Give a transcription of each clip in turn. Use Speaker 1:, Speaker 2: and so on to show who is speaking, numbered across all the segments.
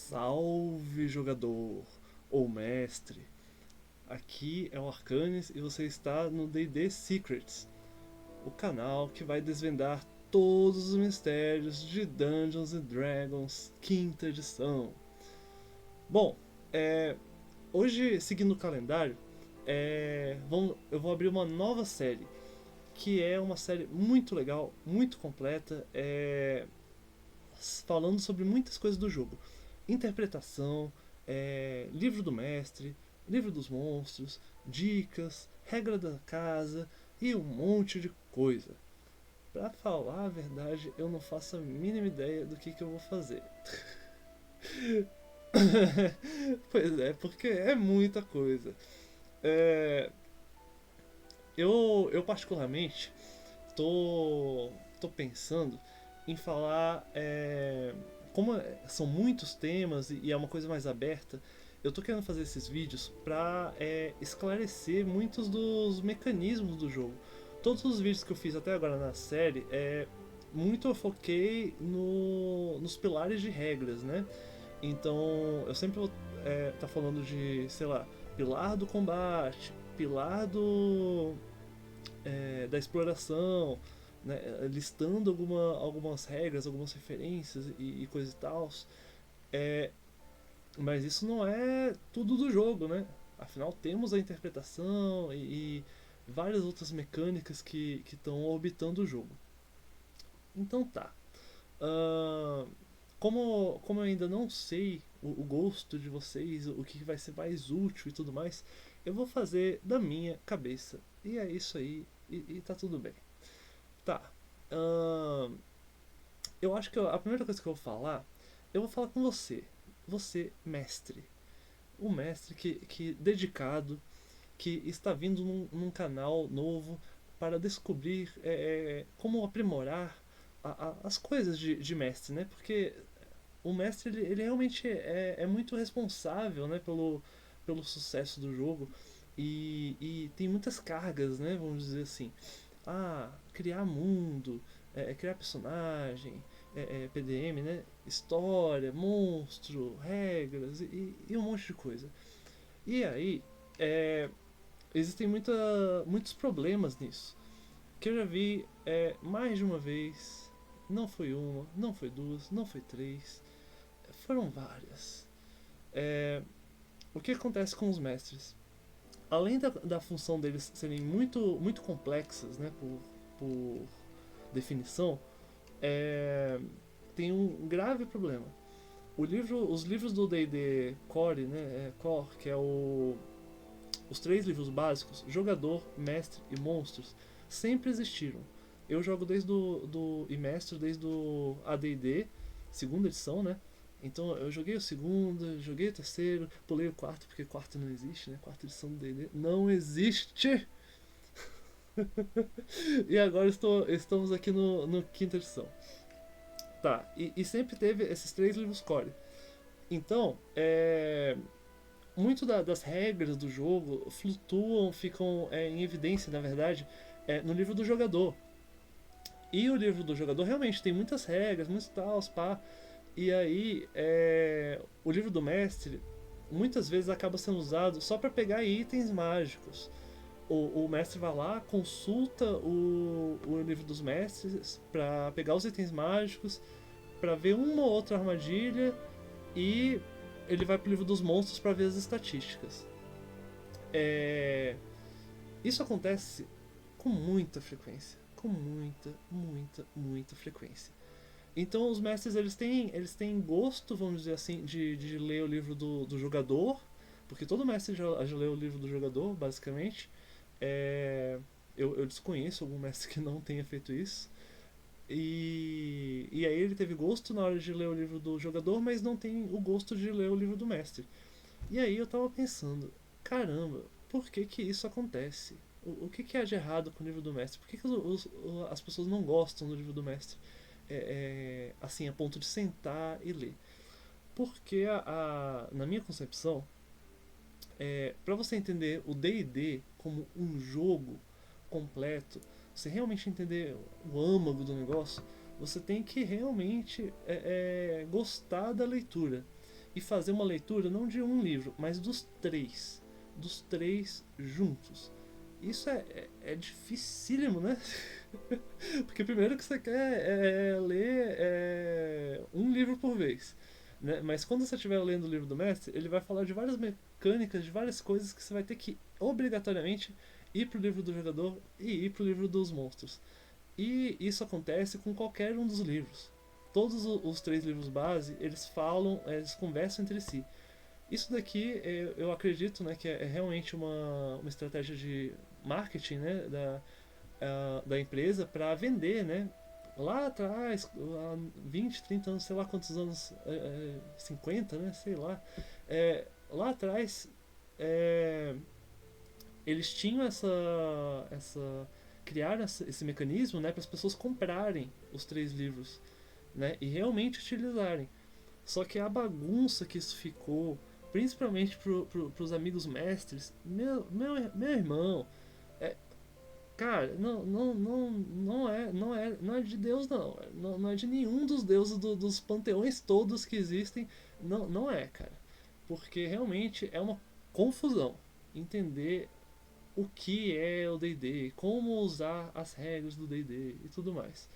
Speaker 1: Salve jogador ou mestre, aqui é o Arcanes e você está no D&D Secrets, o canal que vai desvendar todos os mistérios de Dungeons and Dragons quinta edição. Bom, hoje seguindo o calendário, eu vou abrir uma nova série, que é uma série muito legal, muito completa, falando sobre muitas coisas do jogo. Interpretação, livro do mestre, livro dos monstros, dicas, regra da casa e um monte de coisa. Pra falar a verdade, eu não faço a mínima ideia do que eu vou fazer. Pois é, porque é muita coisa. É, eu particularmente tô pensando em falar, como são muitos temas e é uma coisa mais aberta. Eu tô querendo fazer esses vídeos pra esclarecer muitos dos mecanismos do jogo. Todos os vídeos que eu fiz até agora na série, muito eu foquei nos pilares de regras, né? Então eu sempre vou tá falando de, sei lá, pilar do combate, pilar da exploração, né, listando algumas regras, algumas referências e coisa e tal. É, mas isso não é tudo do jogo, né? Afinal, temos a interpretação e várias outras mecânicas que estão orbitando o jogo. Então tá. Ahn, como eu ainda não sei o gosto de vocês, o que vai ser mais útil e tudo mais, eu vou fazer da minha cabeça. E é isso aí, e tá tudo bem. Tá. Ahn, eu acho que a primeira coisa que eu vou falar com você. Você, mestre. O mestre que dedicado, que está vindo num canal novo para descobrir como aprimorar as coisas de mestre, né? Porque o mestre ele realmente é muito responsável, né, pelo sucesso do jogo e tem muitas cargas, né, vamos dizer assim. Criar mundo, criar personagem, PDM, né, história, monstro, regras e um monte de coisa. E aí, é, existem muitos problemas nisso, que eu já vi mais de uma vez. Não foi uma, não foi duas, não foi três, foram várias. É, o que acontece com os mestres? Além da função deles serem muito complexas, né, por definição, é, tem um grave problema. Os livros do D&D Core, né, Core, que é os três livros básicos, Jogador, Mestre e Monstros, sempre existiram. Eu jogo desde e mestre desde o AD&D, segunda edição, né? Então eu joguei o segundo, joguei o terceiro, pulei o quarto, porque quarto não existe, né? Quarta edição do D&D não existe! E agora estamos aqui no quinta edição. Tá, e sempre teve esses três livros core. Então, muito das regras do jogo flutuam, ficam em evidência, na verdade, no livro do jogador. E o livro do jogador realmente tem muitas regras, muitos tals, pá. E aí, o livro do mestre muitas vezes acaba sendo usado só para pegar itens mágicos. O mestre vai lá, consulta o livro dos mestres para pegar os itens mágicos, para ver uma ou outra armadilha e ele vai pro livro dos monstros para ver as estatísticas. É, Isso acontece com muita frequência, com muita frequência. Então os mestres eles têm gosto, vamos dizer assim, de ler o livro do jogador, porque todo mestre já leu o livro do jogador, basicamente. É, eu desconheço algum mestre que não tenha feito isso. E aí ele teve gosto na hora de ler o livro do jogador, mas não tem o gosto de ler o livro do mestre. E aí eu tava pensando, caramba, por que isso acontece? O que há de errado com o livro do mestre? Por que as pessoas não gostam do livro do mestre? Assim, a ponto de sentar e ler. Porque na minha concepção, para você entender o D&D como um jogo completo, você realmente entender o âmago do negócio, você tem que realmente gostar da leitura. e fazer uma leitura não de um livro, mas dos três juntos. Isso é dificílimo, né? Porque primeiro que você quer ler um livro por vez. Né? Mas quando você estiver lendo o livro do mestre, ele vai falar de várias mecânicas, de várias coisas que você vai ter que obrigatoriamente ir pro livro do jogador e ir pro livro dos monstros. E isso acontece com qualquer um dos livros. Todos os três livros base, eles falam, eles conversam entre si. Isso daqui eu acredito, né, que é realmente uma estratégia de marketing, né, da empresa para vender, né? Lá atrás, há 20, 30 anos, sei lá quantos anos, 50, né? Sei lá. Lá atrás, é, eles tinham criaram esse mecanismo, né, para as pessoas comprarem os três livros, né, e realmente utilizarem. Só que a bagunça que isso ficou, principalmente pros amigos mestres, meu irmão, é, cara, não é de Deus não. Não é de nenhum dos deuses dos panteões todos que existem. Não é, cara. Porque realmente é uma confusão entender o que é o D&D, como usar as regras do D&D e tudo mais.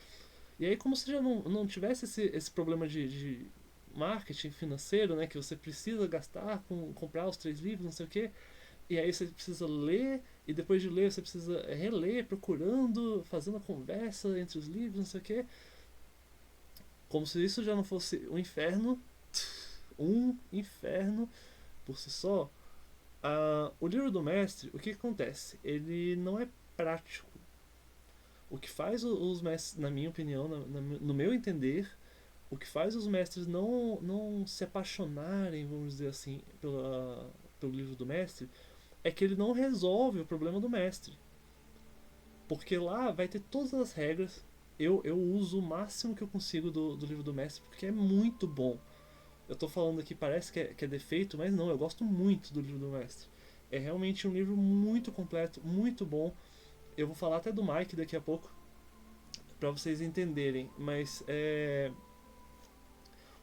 Speaker 1: E aí, como se já não tivesse esse problema de marketing financeiro, né, que você precisa gastar com comprar os três livros, não sei o que, e aí você precisa ler, e depois de ler você precisa reler, procurando, fazendo a conversa entre os livros, não sei o que, como se isso já não fosse um inferno por si só. O livro do mestre, o que acontece? Ele não é prático. O que faz os mestres, na minha opinião, no meu entender, o que faz os mestres não se apaixonarem, vamos dizer assim, pelo livro do mestre, é que ele não resolve o problema do mestre. Porque lá vai ter todas as regras. Eu uso o máximo que eu consigo do livro do mestre, porque é muito bom. Eu tô falando aqui, parece que é defeito, mas não, eu gosto muito do livro do mestre. É realmente um livro muito completo, muito bom. Eu vou falar até do Mike daqui a pouco, para vocês entenderem. Mas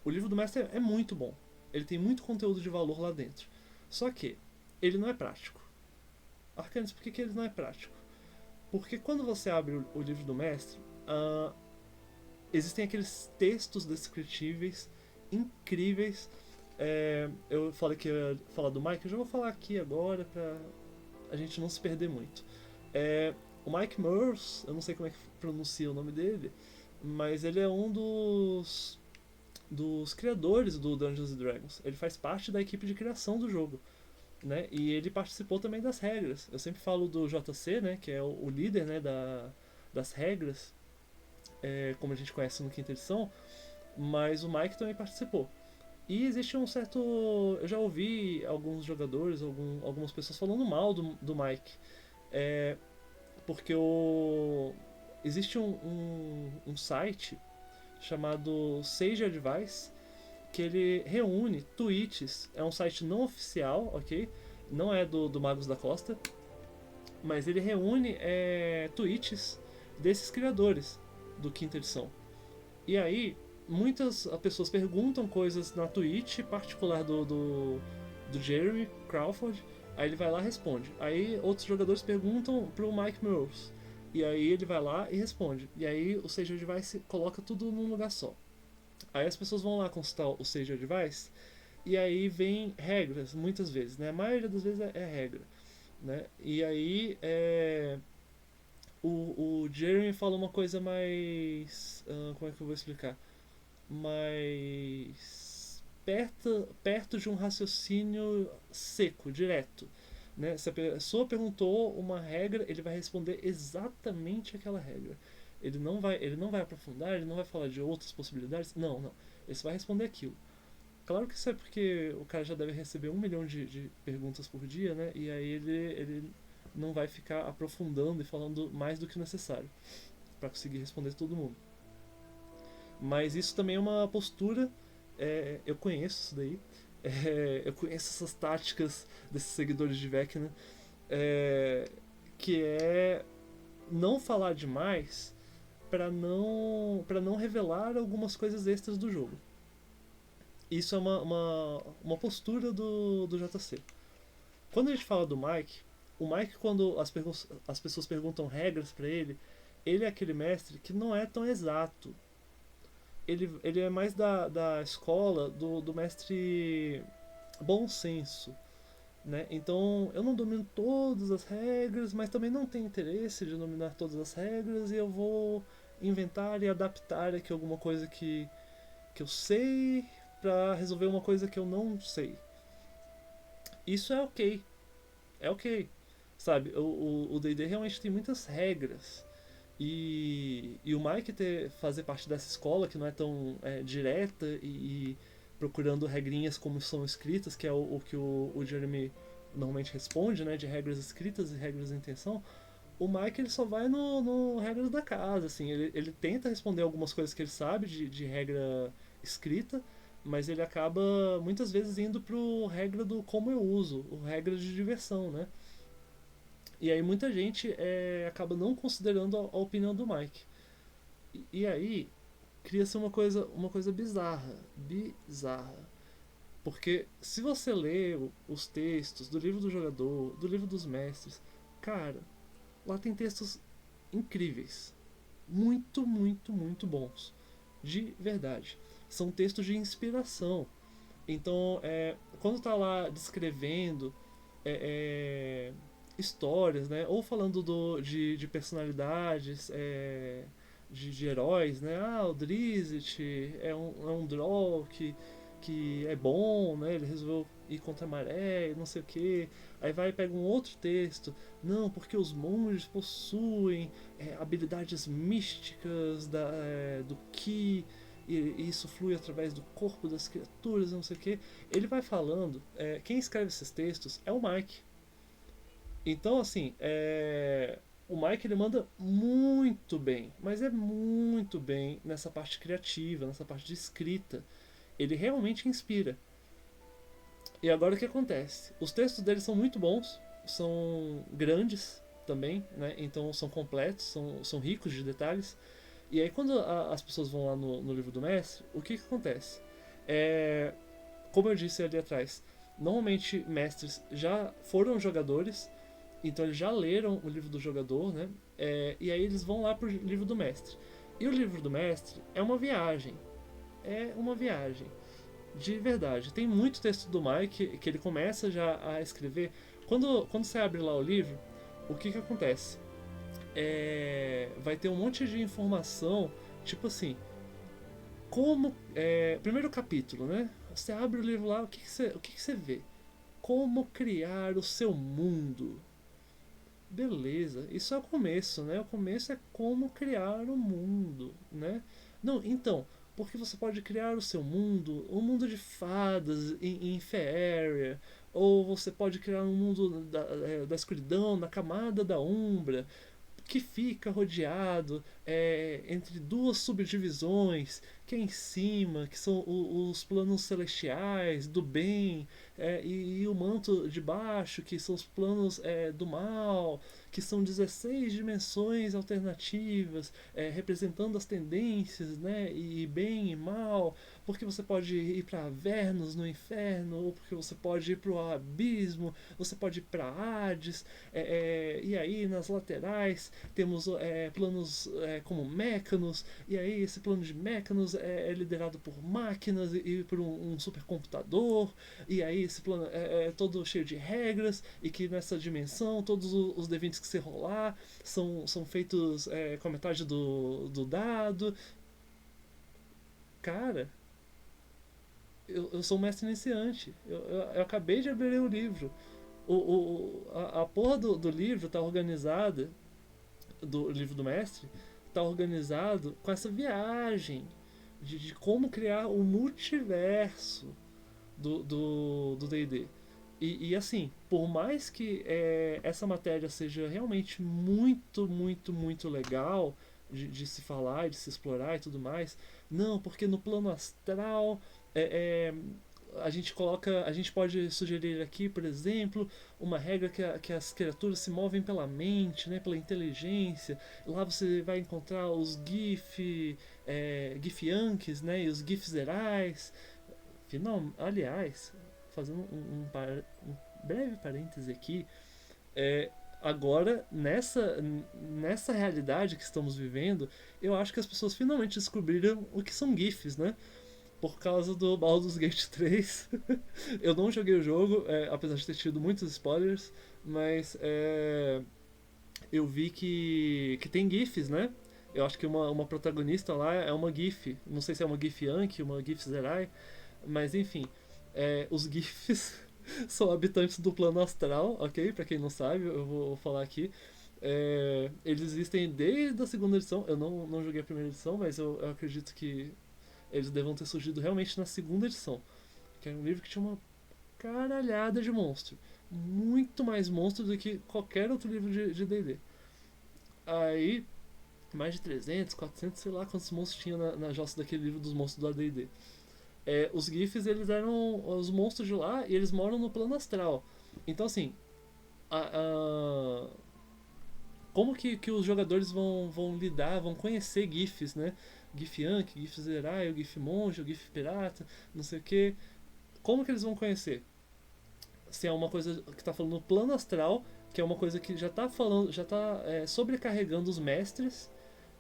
Speaker 1: o livro do mestre é muito bom. Ele tem muito conteúdo de valor lá dentro. Só que ele não é prático. Arcanis, por que ele não é prático? Porque quando você abre o livro do mestre, existem aqueles textos descritíveis incríveis. Eu falei que ia falar do Mike, eu já vou falar aqui agora pra a gente não se perder muito. O Mike Merce, eu não sei como é que pronuncia o nome dele, mas ele é um dos criadores do Dungeons and Dragons. Ele faz parte da equipe de criação do jogo. Né? E ele participou também das regras. Eu sempre falo do JC, né? Que é o líder, né? Das regras, como a gente conhece no quinta edição, mas o Mike também participou. E existe um certo. Eu já ouvi alguns jogadores, algumas pessoas falando mal do Mike. Porque existe um site chamado Sage Advice, que ele reúne tweets. É um site não oficial, ok? Não é do Magos da Costa, mas ele reúne tweets desses criadores do quinta edição. E aí, muitas pessoas perguntam coisas na Twitch particular do Jeremy Crawford, aí ele vai lá e responde. Aí outros jogadores perguntam pro Mike Mills, e aí ele vai lá e responde. E aí o Sage Advice coloca tudo num lugar só. Aí as pessoas vão lá consultar o Sage Advice, e aí vem regras, muitas vezes, né? A maioria das vezes é regra, né? E aí o Jeremy fala uma coisa mais... como é que eu vou explicar? Mais perto de um raciocínio seco, direto. Né? Se a pessoa perguntou uma regra, ele vai responder exatamente aquela regra. Ele não vai aprofundar, ele não vai falar de outras possibilidades. Não. Ele só vai responder aquilo. Claro que isso é porque o cara já deve receber 1 milhão de perguntas por dia, né? E aí ele não vai ficar aprofundando e falando mais do que necessário para conseguir responder todo mundo. Mas isso também é uma postura. Eu conheço isso daí. Eu conheço essas táticas desses seguidores de Vecna. Que é não falar demais para não revelar algumas coisas extras do jogo. Isso é uma postura do JC. Quando a gente fala do Mike, o Mike, quando as pessoas perguntam regras para ele é aquele mestre que não é tão exato. Ele é mais da escola do mestre bom senso. Né? Então eu não domino todas as regras, mas também não tenho interesse de dominar todas as regras e eu vou inventar e adaptar aqui alguma coisa que eu sei para resolver uma coisa que eu não sei. Isso é ok, é ok. Sabe, o D&D realmente tem muitas regras. E o Mike fazer parte dessa escola que não é tão direta e procurando regrinhas como são escritas, que é o que o Jeremy normalmente responde, né, de regras escritas e regras de intenção, o Mike ele só vai no regras da casa, assim, ele tenta responder algumas coisas que ele sabe de regra escrita, mas ele acaba muitas vezes indo pro regra do como eu uso, o regra de diversão, né? E aí muita gente acaba não considerando a opinião do Mike. E aí cria-se uma coisa bizarra, bizarra. Porque se você lê os textos do livro do jogador, do livro dos mestres, cara, lá tem textos incríveis. Muito, muito, muito bons. De verdade. São textos de inspiração. Então, quando tá lá descrevendo histórias, né? Ou falando de personalidades, de heróis, né? Ah, o Drizzt é um Drow que é bom, né? Ele resolveu ir contra a maré, não sei o que. Aí vai e pega um outro texto. Não, porque os monges possuem habilidades místicas do Ki. E isso flui através do corpo das criaturas, não sei o que. Ele vai falando. Quem escreve esses textos é o Mike. Então, assim, o Mike ele manda muito bem, mas é muito bem nessa parte criativa, nessa parte de escrita. Ele realmente inspira. E agora o que acontece? Os textos dele são muito bons, são grandes também, né? Então são completos, são ricos de detalhes. E aí quando as pessoas vão lá no livro do mestre, o que acontece? É, como eu disse ali atrás, normalmente mestres já foram jogadores, então eles já leram o livro do jogador, né? E aí eles vão lá pro livro do mestre. E o livro do mestre é uma viagem. É uma viagem. De verdade. Tem muito texto do Mike que ele começa já a escrever. Quando você abre lá o livro, o que acontece? Vai ter um monte de informação, tipo assim, como. Primeiro capítulo, né? Você abre o livro lá, o que você vê? Como criar o seu mundo. Beleza, isso é o começo, né? O começo é como criar o mundo, né? Não, então, porque você pode criar o seu mundo, um mundo de fadas em Faeria, ou você pode criar um mundo da escuridão, na camada da Umbra, que fica rodeado entre duas subdivisões, que é em cima, que são os planos celestiais, do bem, e o manto de baixo, que são os planos do mal, que são 16 dimensões alternativas, representando as tendências, né, e bem e mal, porque você pode ir para Avernus no inferno, ou porque você pode ir para o abismo, você pode ir para Hades, e aí nas laterais temos planos como Mechanos, e aí esse plano de Mechanos é liderado por máquinas e por um supercomputador, e aí esse plano é todo cheio de regras, e que nessa dimensão todos os D20 que você rolar são feitos com a metade do dado. Cara, eu sou um mestre iniciante, eu acabei de abrir o livro. A porra do livro tá organizada, do livro do mestre, tá organizado com essa viagem de como criar o multiverso do D&D. E assim, por mais que essa matéria seja realmente muito, muito, muito legal de se falar, de se explorar e tudo mais, não, porque no plano astral a gente pode sugerir aqui, por exemplo, uma regra que as criaturas se movem pela mente, né, pela inteligência. Lá você vai encontrar os Githyanks, né, e os Githzerais. Aliás, fazendo um breve parêntese aqui, é, agora, nessa realidade que estamos vivendo, eu acho que as pessoas finalmente descobriram o que são GIFs, né? Por causa do Baldur's Gate 3. Eu não joguei o jogo, apesar de ter tido muitos spoilers, mas eu vi que tem GIFs, né? Eu acho que uma protagonista lá é uma GIF. Não sei se é uma GIF Yankee, uma GIF Zerai, mas enfim. Os GIFs são habitantes do plano astral, ok? Pra quem não sabe, eu vou falar aqui. Eles existem desde a segunda edição. Eu não joguei a primeira edição, mas eu acredito que eles devam ter surgido realmente na segunda edição. Que era um livro que tinha uma caralhada de monstro. Muito mais monstro do que qualquer outro livro de D&D. Aí, mais de 300, 400, sei lá quantos monstros tinha na jossa daquele livro dos monstros do AD&D. Os GIFs, eles eram os monstros de lá e eles moram no plano astral. Então, assim, a, como que os jogadores vão lidar, vão conhecer GIFs, né? GIF Yankee, GIF Zerai, o GIF Monge, o GIF Pirata, não sei o que. Como que eles vão conhecer? Se é uma coisa que está falando no plano astral, que é uma coisa que já está falando, já está sobrecarregando os mestres,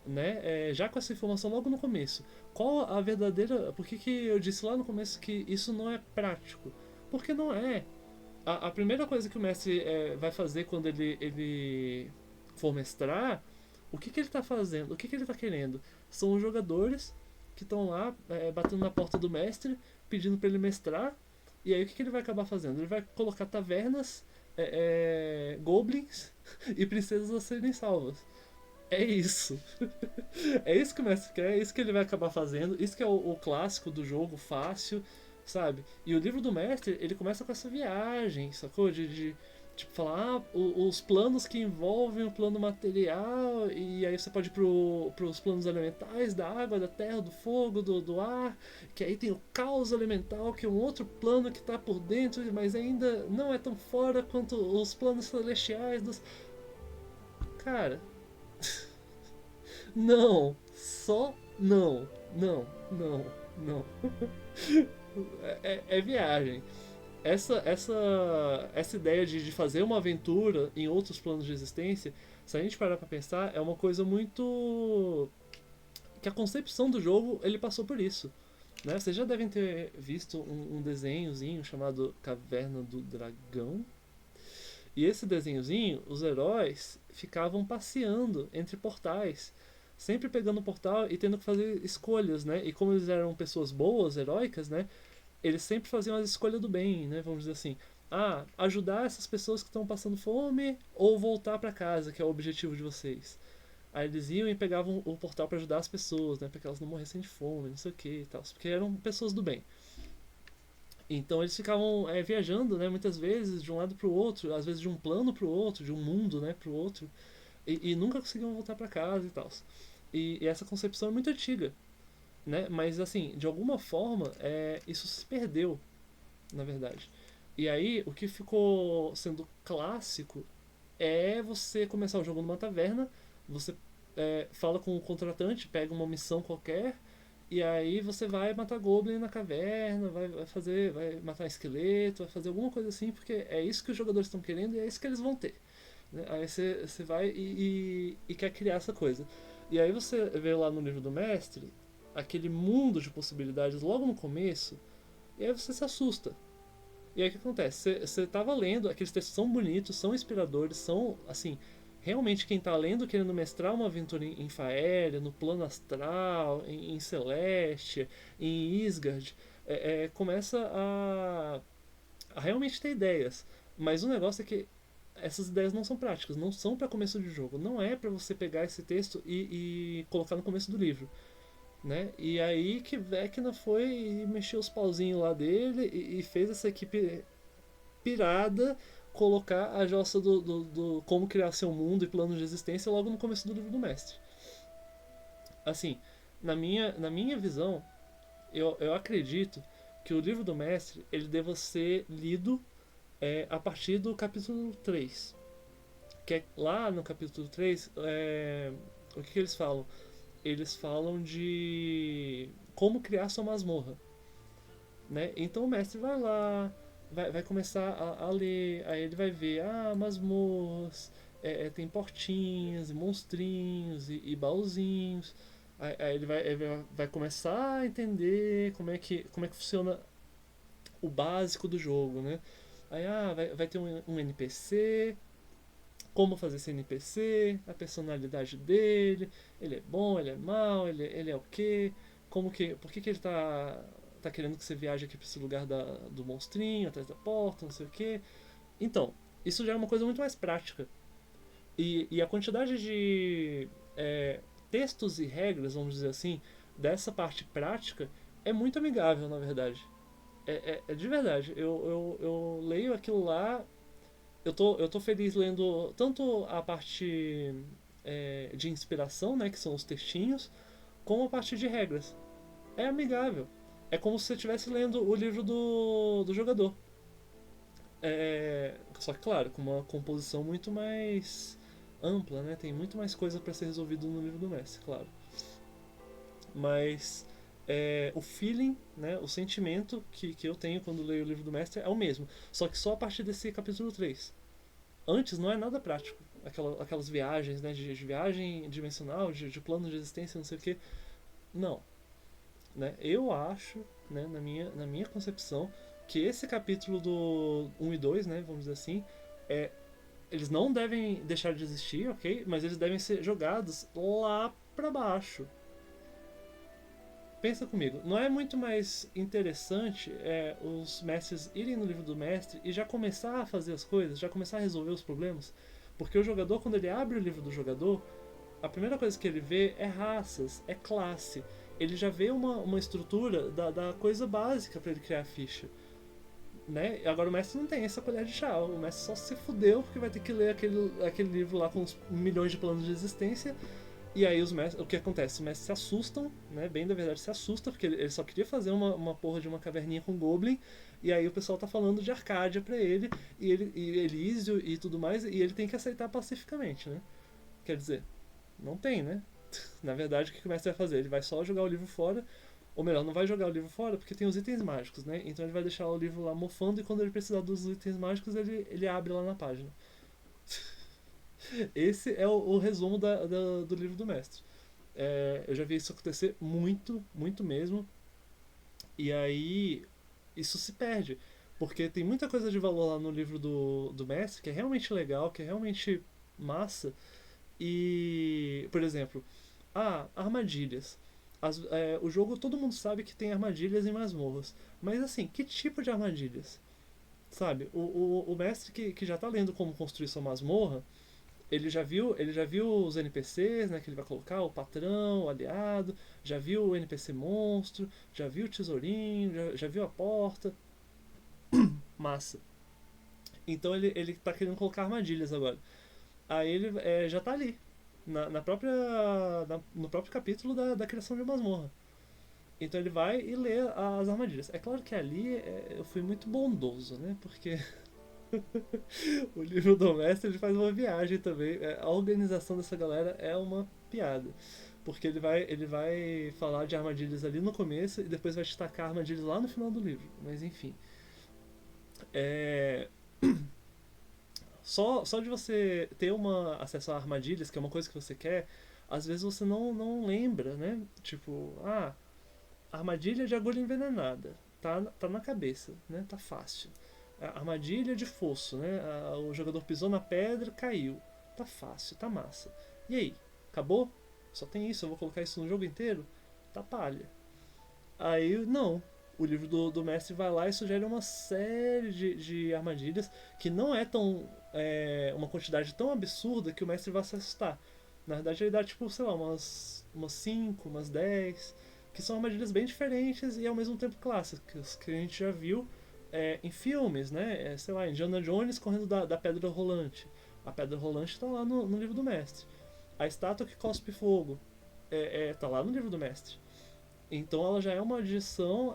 Speaker 1: né? Já com essa informação logo no começo. Qual a verdadeira. Por que eu disse lá no começo que isso não é prático? Porque não é. A primeira coisa que o mestre vai fazer quando ele for mestrar, o que ele está fazendo? O que ele está querendo? São os jogadores que estão lá batendo na porta do mestre, pedindo para ele mestrar. E aí o que ele vai acabar fazendo? Ele vai colocar tavernas, goblins e princesas a serem salvas. É isso. É isso que o mestre quer, é isso que ele vai acabar fazendo. Isso que é o clássico do jogo, fácil, sabe? E o livro do mestre, ele começa com essa viagem, sacou? De tipo, falar os planos que envolvem o plano material, e aí você pode ir pros planos elementais, da água, da terra, do fogo, do ar, que aí tem o caos elemental, que é um outro plano que tá por dentro, mas ainda não é tão fora quanto os planos celestiais dos... Cara, não, só não, não, não, não. É viagem. Essa ideia de fazer uma aventura em outros planos de existência, se a gente parar pra pensar, é uma coisa muito. Que a concepção do jogo ele passou por isso. Né? Vocês já devem ter visto um desenhozinho chamado Caverna do Dragão. E esse desenhozinho, os heróis ficavam passeando entre portais, sempre pegando o portal e tendo que fazer escolhas, né? E como eles eram pessoas boas, heróicas, né? Eles sempre faziam a escolha do bem, né? Vamos dizer assim. Ajudar essas pessoas que estão passando fome ou voltar para casa, que é o objetivo de vocês. Aí eles iam e pegavam o portal para ajudar as pessoas, né? Para que elas não morressem de fome, não sei o que e tal. Porque eram pessoas do bem. Então eles ficavam viajando, né, muitas vezes de um lado para o outro, às vezes de um plano para o outro, de um mundo, né, para o outro, e nunca conseguiam voltar para casa e tal. E essa concepção é muito antiga, né? Mas assim, de alguma forma, isso se perdeu, na verdade. E aí, o que ficou sendo clássico é você começar o jogo numa taverna, você fala com o contratante, pega uma missão qualquer, e aí você vai matar Goblin na caverna, vai matar esqueleto, vai fazer alguma coisa assim, porque é isso que os jogadores estão querendo e é isso que eles vão ter. Né? Aí você vai e quer criar essa coisa. E aí você vê lá no livro do mestre aquele mundo de possibilidades logo no começo, e aí você se assusta. E aí o que acontece? Você tava lendo, aqueles textos são bonitos, são inspiradores, são, assim, realmente quem tá lendo querendo mestrar uma aventura em Faéria, no plano astral, em Celestia, em Isgard, começa a realmente ter ideias. Mas o negócio é que essas ideias não são práticas, não são para começo de jogo. Não é para você pegar esse texto e colocar no começo do livro. Né? E aí que Vecna foi e mexeu os pauzinhos lá dele e fez essa equipe pirada colocar a jossa do como criar seu mundo e plano de existência logo no começo do livro do mestre. Assim, na minha visão, eu acredito que o livro do mestre ele deva ser lido a partir do capítulo 3. Que é lá no capítulo 3, o que eles falam? Eles falam de como criar sua masmorra. né? Então o mestre vai lá, vai começar a ler, aí ele vai ver, masmorras, tem portinhas, e monstrinhos, e baúzinhos. Aí ele vai começar a entender como é que funciona o básico do jogo, né? Aí, vai ter um NPC, como fazer esse NPC, a personalidade dele, ele é bom, ele é mau, ele é o quê, por que ele tá querendo que você viaje aqui pra esse lugar do monstrinho, atrás da porta, não sei o quê. Então, isso já é uma coisa muito mais prática. E a quantidade de textos e regras, vamos dizer assim, dessa parte prática é muito amigável, na verdade. É de verdade. Eu leio aquilo lá, eu tô feliz lendo tanto a parte de inspiração, né, que são os textinhos, como a parte de regras. É amigável. É como se você estivesse lendo o livro do jogador. Só que, claro, com uma composição muito mais ampla, né? Tem muito mais coisa para ser resolvido no livro do mestre, claro. Mas o feeling, né, o sentimento que eu tenho quando leio o livro do mestre é o mesmo. Só que só a partir desse capítulo 3. Antes não é nada prático. Aquelas viagens, né, de viagem dimensional, de plano de existência, não sei o que. Não. Né? Eu acho, né, na minha concepção, que esse capítulo do 1 e 2, né, vamos dizer assim, eles não devem deixar de existir, ok? Mas eles devem ser jogados lá pra baixo. Pensa comigo, não é muito mais interessante os mestres irem no livro do mestre e já começar a fazer as coisas, já começar a resolver os problemas? Porque o jogador, quando ele abre o livro do jogador, a primeira coisa que ele vê é raças, é classe. Ele já vê uma estrutura da coisa básica para ele criar a ficha. Né? Agora o mestre não tem essa colher de chá. O mestre só se fudeu porque vai ter que ler aquele livro lá com uns milhões de planos de existência. E aí o que acontece? Os mestres se assustam, né? Bem da verdade se assusta, porque ele só queria fazer uma porra de uma caverninha com Goblin. E aí o pessoal tá falando de Arcádia pra ele, e Elísio e tudo mais, e ele tem que aceitar pacificamente, né? Quer dizer, não tem, né? Na verdade, o que o mestre vai fazer? Ele vai só jogar o livro fora, ou melhor, não vai jogar o livro fora porque tem os itens mágicos, né? Então ele vai deixar o livro lá mofando e quando ele precisar dos itens mágicos, ele abre lá na página. Esse é o resumo do livro do mestre. Eu já vi isso acontecer muito, muito mesmo. E aí isso se perde. Porque tem muita coisa de valor lá no livro do mestre que é realmente legal, que é realmente massa. E, por exemplo, armadilhas. O jogo todo mundo sabe que tem armadilhas em masmorras. Mas assim, que tipo de armadilhas? Sabe? O mestre que já tá lendo como construir sua masmorra, ele já viu os NPCs, né, que ele vai colocar, o patrão, o aliado, já viu o NPC monstro, já viu o tesourinho, já viu a porta. Massa. Então ele tá querendo colocar armadilhas agora. Aí ele já tá ali, no próprio capítulo da criação de masmorra. Então ele vai e lê as armadilhas. É claro que ali eu fui muito bondoso, né? Porque o livro do mestre ele faz uma viagem também. A organização dessa galera é uma piada. Porque ele vai falar de armadilhas ali no começo e depois vai destacar armadilhas lá no final do livro. Mas enfim. É, só de você ter acesso a armadilhas, que é uma coisa que você quer, às vezes você não lembra, né? Tipo, armadilha de agulha envenenada. Tá na cabeça, né? Tá fácil. Armadilha de fosso, né? O jogador pisou na pedra, caiu. Tá fácil, tá massa. E aí? Acabou? Só tem isso? Eu vou colocar isso no jogo inteiro? Tá palha. Aí, não. O livro do mestre vai lá e sugere uma série de armadilhas que não é tão. Uma quantidade tão absurda que o mestre vai se assustar. Na verdade, ele dá, tipo, sei lá, umas 5, umas 10, que são armadilhas bem diferentes e ao mesmo tempo clássicas, que a gente já viu em filmes, né? Sei lá, Indiana Jones correndo da pedra rolante. A pedra rolante está lá no livro do mestre. A estátua que cospe fogo tá lá no livro do mestre. Então ela já é uma adição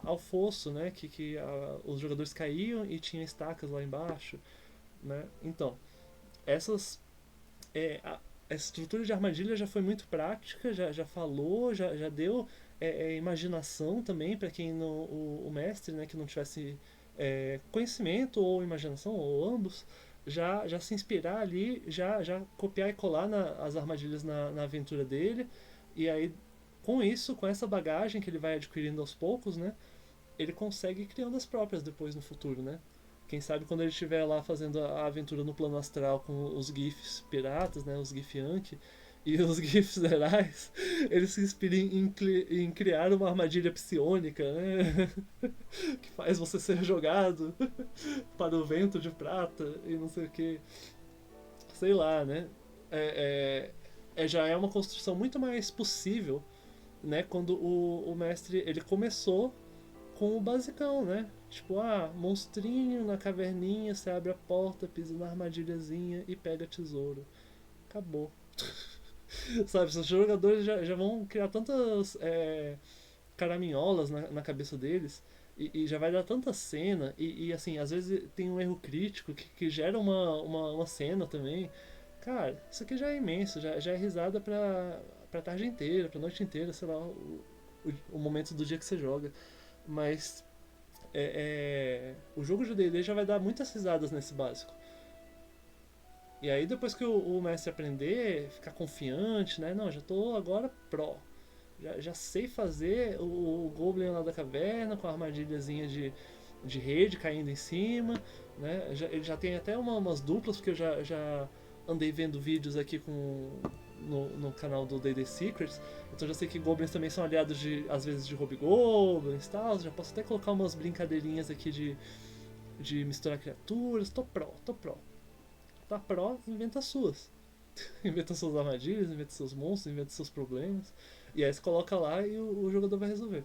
Speaker 1: ao fosso, né? Que os jogadores caíam e tinha estacas lá embaixo, né? Então, essas essa estrutura de armadilha já foi muito prática, já falou, já deu imaginação também, para quem não, o mestre, né, que não tivesse conhecimento ou imaginação, ou ambos, já se inspirar ali, já copiar e colar as armadilhas na aventura dele, e aí com isso, com essa bagagem que ele vai adquirindo aos poucos, né, ele consegue ir criando as próprias depois no futuro, né? Quem sabe quando ele estiver lá fazendo a aventura no plano astral com os GIFs piratas, né? Os GIF Yankee e os GIFs heróis, ele se inspira em criar uma armadilha psionica, né? Que faz você ser jogado para o vento de prata e não sei o que. Sei lá, né? Já é uma construção muito mais possível, né? Quando o mestre ele começou com o basicão, né? Tipo, monstrinho na caverninha, você abre a porta, pisa na armadilhazinha e pega tesouro. Acabou. Sabe, os jogadores já vão criar tantas caraminholas na cabeça deles e já vai dar tanta cena assim, às vezes tem um erro crítico que gera uma cena também. Cara, isso aqui já é imenso, já é risada pra tarde inteira, pra noite inteira, sei lá, o momento do dia que você joga. Mas o jogo de D&D já vai dar muitas risadas nesse básico. E aí depois que o mestre aprender, ficar confiante, né? Não, já tô agora pro. Já sei fazer o Goblin lá da caverna com a armadilhazinha de rede caindo em cima, né? Ele já tem até umas duplas, porque eu já andei vendo vídeos aqui no canal do D&D Secrets, então já sei que Goblins também são aliados às vezes de Hobgoblins e tal, já posso até colocar umas brincadeirinhas aqui de misturar criaturas, tô pro. Tá pro, inventa as suas. Inventa suas armadilhas, inventa seus monstros, inventa seus problemas. E aí você coloca lá e o jogador vai resolver.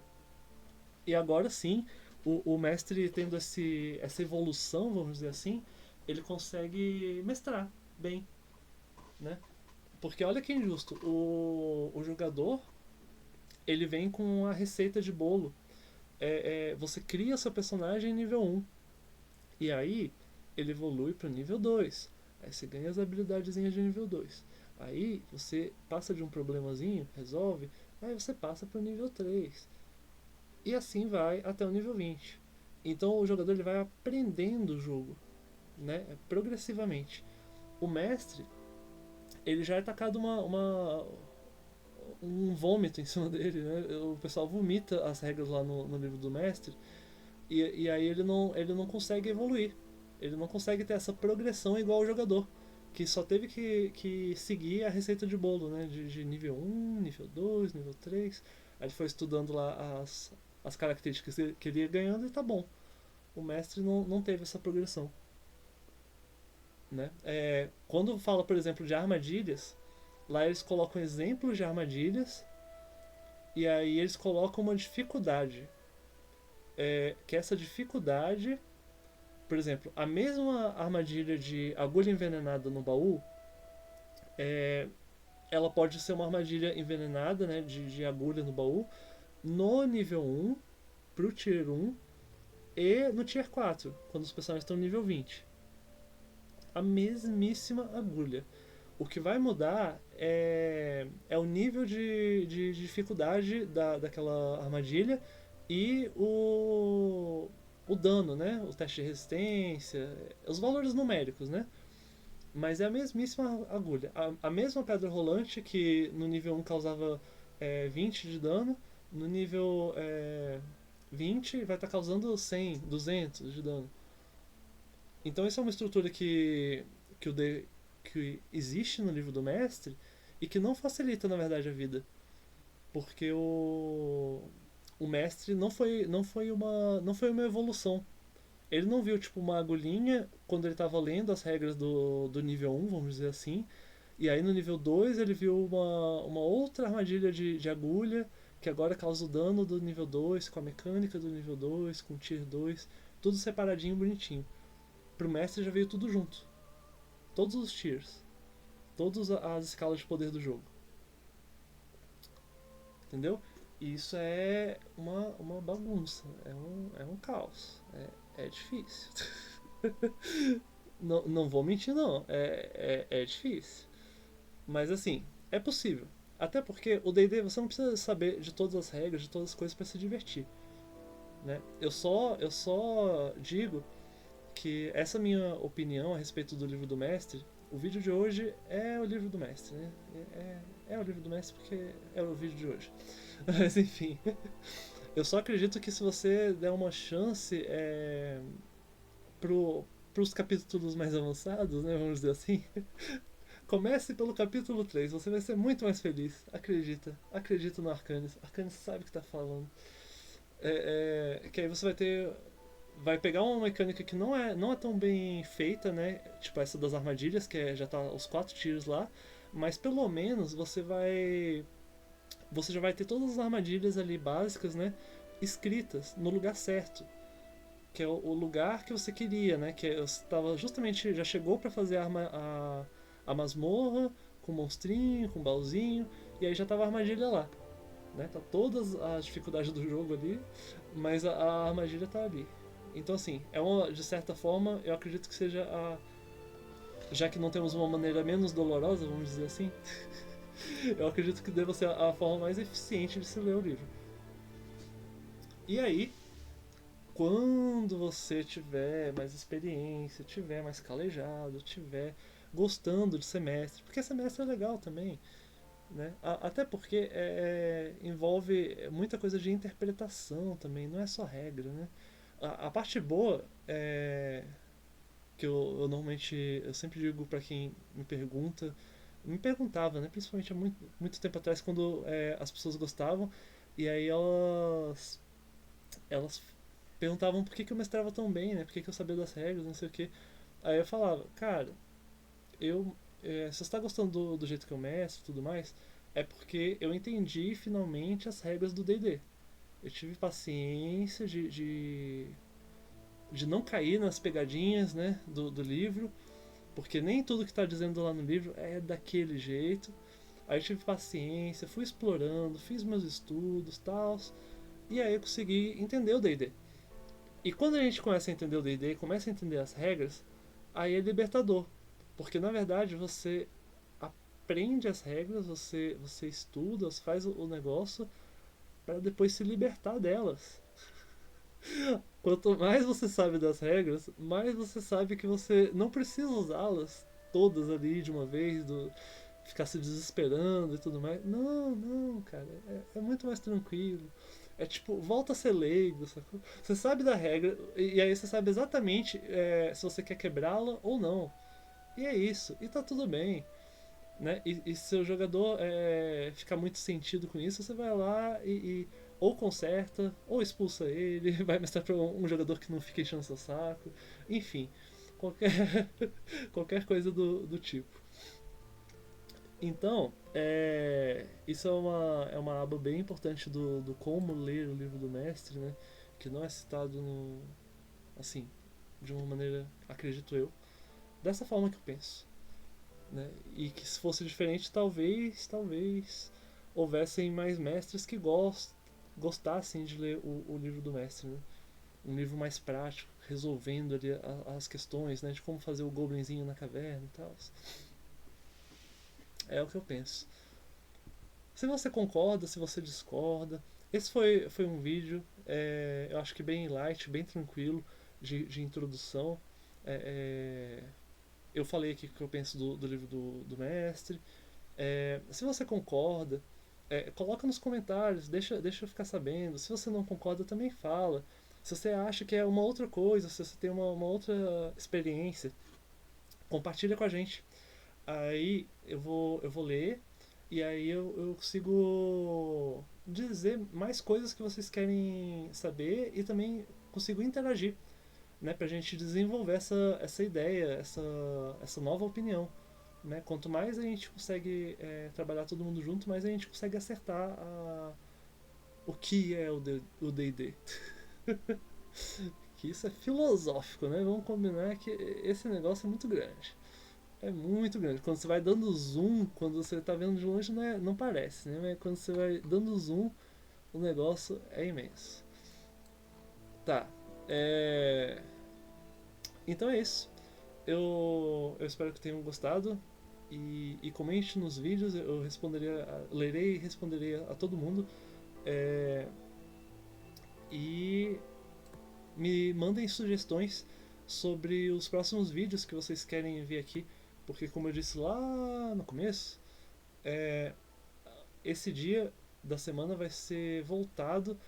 Speaker 1: E agora sim, o mestre tendo essa evolução, vamos dizer assim, ele consegue mestrar bem, né? Porque olha que injusto, o jogador ele vem com a receita de bolo. Você cria seu personagem em nível 1. E aí ele evolui para o nível 2. Aí você ganha as habilidades de nível 2. Aí você passa de um problemazinho, resolve, aí você passa para o nível 3. E assim vai até o nível 20. Então o jogador ele vai aprendendo o jogo, né? Progressivamente. O mestre, ele já é tacado um vômito em cima dele, né? O pessoal vomita as regras lá no livro do mestre e aí ele não consegue evoluir. Ele não consegue ter essa progressão igual o jogador, que só teve que seguir a receita de bolo, né? De nível 1, nível 2, nível 3. Aí ele foi estudando lá as características que ele ia ganhando e tá bom. O mestre não teve essa progressão, né? Quando fala, por exemplo, de armadilhas, lá eles colocam exemplos de armadilhas e aí eles colocam uma dificuldade. Que essa dificuldade, por exemplo, a mesma armadilha de agulha envenenada no baú, ela pode ser uma armadilha envenenada, né, de agulha no baú, no nível 1, pro Tier 1 e no Tier 4, quando os personagens estão no nível 20. A mesmíssima agulha. O que vai mudar é o nível de dificuldade daquela armadilha e o dano, né? O teste de resistência, os valores numéricos, né? Mas é a mesmíssima agulha. A mesma pedra rolante que no nível 1 causava 20 de dano, no nível 20 vai estar causando 100, 200 de dano. Então isso é uma estrutura que existe no livro do mestre e que não facilita, na verdade, a vida. Porque o mestre não foi uma evolução. Ele não viu tipo uma agulhinha quando ele estava lendo as regras do nível 1, vamos dizer assim. E aí no nível 2 ele viu uma outra armadilha de agulha que agora causa o dano do nível 2, com a mecânica do nível 2, com o tier 2, tudo separadinho, bonitinho. Pro mestre já veio tudo junto. Todos os tiers. Todas as escalas de poder do jogo. Entendeu? E isso é uma bagunça. É um caos. É difícil. Não vou mentir, não. É difícil. Mas assim, é possível. Até porque o D&D você não precisa saber de todas as regras, de todas as coisas para se divertir, né? Eu só digo que essa minha opinião a respeito do livro do mestre, o vídeo de hoje é o livro do mestre, né? É o livro do mestre porque é o vídeo de hoje. Mas enfim, eu só acredito que se você der uma chance pros capítulos mais avançados, né, vamos dizer assim, comece pelo capítulo 3, você vai ser muito mais feliz. Acredita. Acredita no Arcanis. Arcanis sabe o que tá falando. Que aí você vai ter. Vai pegar uma mecânica que não é tão bem feita, né? Tipo essa das armadilhas, que já tá os 4 tiros lá. Mas pelo menos você vai. Você já vai ter todas as armadilhas ali básicas, né? Escritas no lugar certo. Que é o lugar que você queria, né? Que você tava justamente. Já chegou para fazer a masmorra, com o monstrinho, com o baúzinho. E aí já tava a armadilha lá. Né? Tá todas as dificuldades do jogo ali, mas a armadilha tá ali. Então assim, de certa forma, eu acredito que seja já que não temos uma maneira menos dolorosa, vamos dizer assim, eu acredito que deva ser a forma mais eficiente de se ler o livro. E aí, quando você tiver mais experiência, tiver mais calejado, tiver gostando de semestre, porque semestre é legal também, né? Até porque envolve muita coisa de interpretação também, não é só regra, né? A parte boa que eu normalmente eu sempre digo para quem me perguntava, né? Principalmente há muito tempo atrás, quando as pessoas gostavam e aí elas perguntavam por que eu mestrava tão bem, né? Por que eu sabia das regras, não sei o que. Aí eu falava, cara, se você está gostando do jeito que eu mestro e tudo mais, é porque eu entendi finalmente as regras do D&D. Eu tive paciência de não cair nas pegadinhas, né, do livro, porque nem tudo que está dizendo lá no livro é daquele jeito. Aí eu tive paciência, fui explorando, fiz meus estudos, tal, e aí eu consegui entender o D&D. E quando a gente começa a entender o D&D, começa a entender as regras, aí é libertador, porque na verdade você aprende as regras, você estuda, você faz o negócio para depois se libertar delas. Quanto mais você sabe das regras, mais você sabe que você não precisa usá-las todas ali de uma vez, ficar se desesperando e tudo mais. Não, não, cara, é muito mais tranquilo. É tipo, volta a ser leigo, sacou? Você sabe da regra, e aí você sabe exatamente se você quer quebrá-la ou não. E é isso, e tá tudo bem. Né? E se o jogador ficar muito sentido com isso, você vai lá e ou conserta, ou expulsa ele, vai mostrar para um jogador que não fica enchendo seu saco, enfim, qualquer, qualquer coisa do tipo. Então, isso é uma aba bem importante do como ler o livro do mestre, né? Que não é citado assim, de uma maneira, acredito eu, dessa forma que eu penso. Né? E que se fosse diferente, talvez houvessem mais mestres que gostassem de ler o livro do mestre, né? Um livro mais prático, resolvendo ali as questões, né? De como fazer o goblinzinho na caverna e tal. É o que eu penso. Se você concorda, se você discorda, esse foi um vídeo, eu acho que bem light, bem tranquilo, de introdução. É, eu falei aqui o que eu penso do livro do mestre. Se você concorda, coloca nos comentários, deixa eu ficar sabendo. Se você não concorda, também fala. Se você acha que é uma outra coisa, se você tem uma outra experiência, compartilha com a gente. Aí eu vou ler e aí eu consigo dizer mais coisas que vocês querem saber e também consigo interagir, né, pra gente desenvolver essa ideia, essa nova opinião. Né? Quanto mais a gente consegue trabalhar todo mundo junto, mais a gente consegue acertar o que é o D&D. Que isso é filosófico, né? Vamos combinar que esse negócio é muito grande. É muito grande. Quando você vai dando zoom, quando você está vendo de longe, não parece, né? Mas quando você vai dando zoom, o negócio é imenso. Tá. Então é isso. Eu espero que tenham gostado. e comente nos vídeos, eu responderia, lerei e responderei a todo mundo. É, e me mandem sugestões sobre os próximos vídeos que vocês querem ver aqui, porque como eu disse lá no começo, é, esse dia da semana vai ser voltado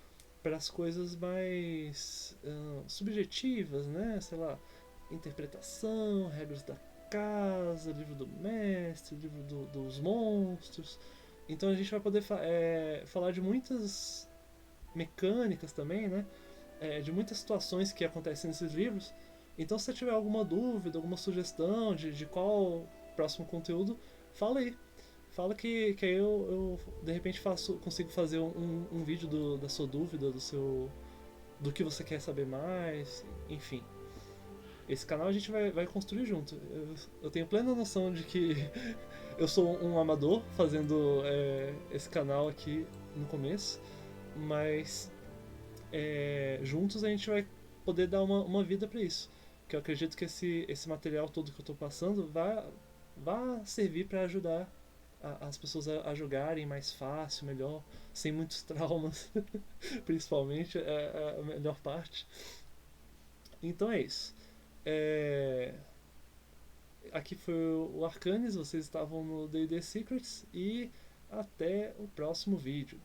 Speaker 1: para as coisas mais subjetivas, né? Sei lá, interpretação, regras da casa, livro do mestre, livro dos monstros. Então a gente vai poder falar de muitas mecânicas também, né? De muitas situações que acontecem nesses livros. Então, se você tiver alguma dúvida, alguma sugestão de qual próximo conteúdo, fala aí. Fala que aí eu de repente consigo fazer um vídeo da sua dúvida, do que você quer saber mais, enfim. Esse canal a gente vai construir junto. Eu tenho plena noção de que eu sou um amador fazendo esse canal aqui no começo, mas juntos a gente vai poder dar uma vida para isso. Que eu acredito que esse material todo que eu estou passando vai servir para ajudar as pessoas a jogarem mais fácil, melhor, sem muitos traumas, principalmente, é a melhor parte. Então é isso. É, aqui foi o Arcanes, vocês estavam no D&D Secrets e até o próximo vídeo.